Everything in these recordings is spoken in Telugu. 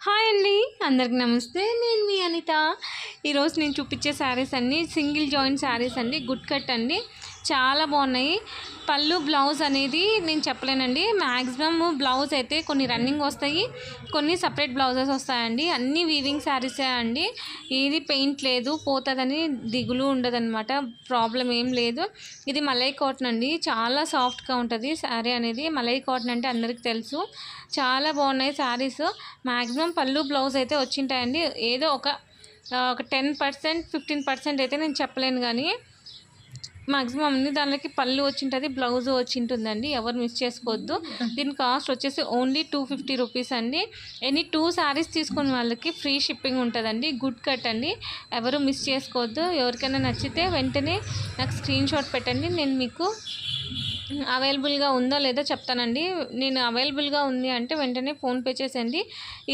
హాయ్ అండి, అందరికి నమస్తే. నేను మీ అనిత. ఈరోజు నేను చూపించే శారీస్ అన్నీ సింగిల్ జాయింట్ శారీస్ అండి, గుడ్ కట్ అండి. చాలా బాగున్నాయి. పళ్ళు బ్లౌజ్ అనేది నేను చెప్పలేనండి. మ్యాక్సిమమ్ బ్లౌజ్ అయితే కొన్ని రన్నింగ్ వస్తాయి, కొన్ని సపరేట్ బ్లౌజెస్ వస్తాయండి. అన్నీ వీవింగ్ శారీసే అండి. ఏది పెయింట్ లేదు, పోతుందని దిగులు ఉండదన్నమాట. ప్రాబ్లం ఏం లేదు. ఇది మలై కాటన్ అండి, చాలా సాఫ్ట్గా ఉంటుంది శారీ అనేది. మలై కాటన్ అంటే అందరికీ తెలుసు. చాలా బాగున్నాయి శారీస్. మ్యాక్సిమం పళ్ళు బ్లౌజ్ అయితే వచ్చింటాయండి. ఏదో ఒక 10% 15% అయితే నేను చెప్పలేను, కానీ మ్యాక్సిమం అన్ని దానికి పళ్ళు వచ్చింటుంది, బ్లౌజ్ వచ్చింటుందండి. ఎవరు మిస్ చేసుకోవద్దు. దీని కాస్ట్ వచ్చేసి ఓన్లీ 250 రూపీస్ అండి. ఎనీ 2 శారీస్ తీసుకున్న వాళ్ళకి ఫ్రీ షిప్పింగ్ ఉంటుందండి. గుడ్ కట్ అండి, ఎవరు మిస్ చేసుకోవద్దు. ఎవరికైనా నచ్చితే వెంటనే నాకు స్క్రీన్ షాట్ పెట్టండి. నేను మీకు అవైలబుల్గా ఉందో లేదో చెప్తానండి. నేను అవైలబుల్గా ఉంది అంటే వెంటనే ఫోన్పే చేసేయండి.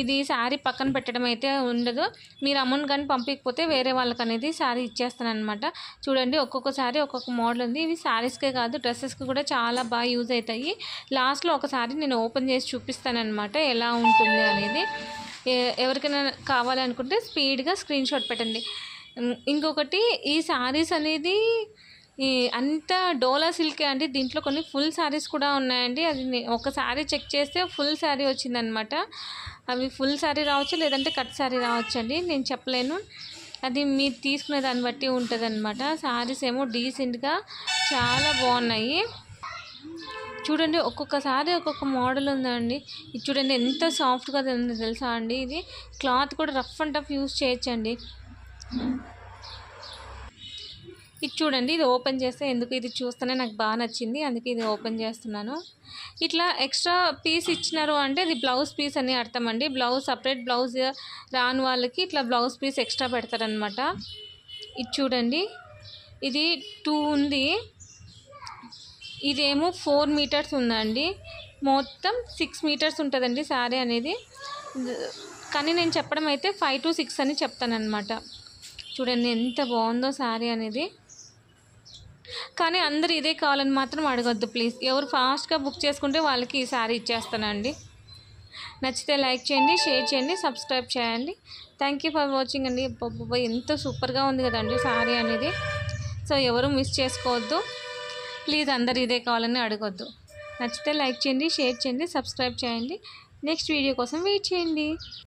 ఇది శారీ పక్కన పెట్టడం అయితే ఉండదు. మీరు అమౌంట్ కానీ పంపించకపోతే వేరే వాళ్ళకి అనేది శారీ ఇచ్చేస్తానమాట. చూడండి, ఒక్కొక్క శారీ ఒక్కొక్క మోడల్ ఉంది. ఇవి శారీస్కే కాదు, డ్రెస్సెస్కి కూడా చాలా బాగా యూజ్ అవుతాయి. లాస్ట్లో ఒకసారి నేను ఓపెన్ చేసి చూపిస్తానమాట ఎలా ఉంటుంది అనేది. ఎవరికైనా కావాలనుకుంటే స్పీడ్గా స్క్రీన్ షాట్ పెట్టండి. ఇంకొకటి, ఈ శారీస్ అనేది అంత డోలా సిల్కే అండి. దీంట్లో కొన్ని ఫుల్ శారీస్ కూడా ఉన్నాయండి. అది ఒక శారీ చెక్ చేస్తే ఫుల్ శారీ వచ్చిందనమాట. అవి ఫుల్ శారీ రావచ్చు, లేదంటే కట్ శారీ రావచ్చు అండి, నేను చెప్పలేను. అది మీరు తీసుకునే దాన్ని బట్టి ఉంటుంది అనమాట. శారీస్ ఏమో డీసెంట్గా చాలా బాగున్నాయి. చూడండి, ఒక్కొక్కసారి ఒక్కొక్క మోడల్ ఉందండి. ఇది చూడండి ఎంత సాఫ్ట్గా ఉందో తెలుసా అండి. ఇది క్లాత్ కూడా రఫ్ అండ్ టఫ్ యూజ్ చేయొచ్చండి. ఇది చూడండి, ఇది ఓపెన్ చేస్తే ఎందుకు, ఇది చూస్తేనే నాకు బాగా నచ్చింది, అందుకే ఇది ఓపెన్ చేస్తున్నాను. ఇట్లా ఎక్స్ట్రా పీస్ ఇచ్చినారు అంటే ఇది బ్లౌజ్ పీస్ అని అర్థం అండి. బ్లౌజ్ సపరేట్ బ్లౌజ్ రాని వాళ్ళకి ఇట్లా బ్లౌజ్ పీస్ ఎక్స్ట్రా పెడతారనమాట. ఇది చూడండి, ఇది 2 ఉంది, ఇదేమో 4 మీటర్స్ ఉందండి. మొత్తం 6 మీటర్స్ ఉంటుందండి శారీ అనేది. కానీ నేను చెప్పడం అయితే 5 to 6 అని చెప్తానమాట. చూడండి ఎంత బాగుందో శారీ అనేది. కానీ అందరు ఇదే కావాలని మాత్రం అడగొద్దు ప్లీజ్. ఎవరు ఫాస్ట్గా బుక్ చేసుకుంటే వాళ్ళకి ఈ శారీ ఇచ్చేస్తానండి. నచ్చితే లైక్ చేయండి, షేర్ చేయండి, సబ్స్క్రైబ్ చేయండి. థ్యాంక్ యూ ఫర్ వాచింగ్ అండి. ఎంత సూపర్గా ఉంది కదండి శారీ అనేది. సో ఎవరు మిస్ చేసుకోవద్దు ప్లీజ్. అందరు ఇదే కావాలని అడగొద్దు. నచ్చితే లైక్ చేయండి, షేర్ చేయండి, సబ్స్క్రైబ్ చేయండి. నెక్స్ట్ వీడియో కోసం వెయిట్ చేయండి.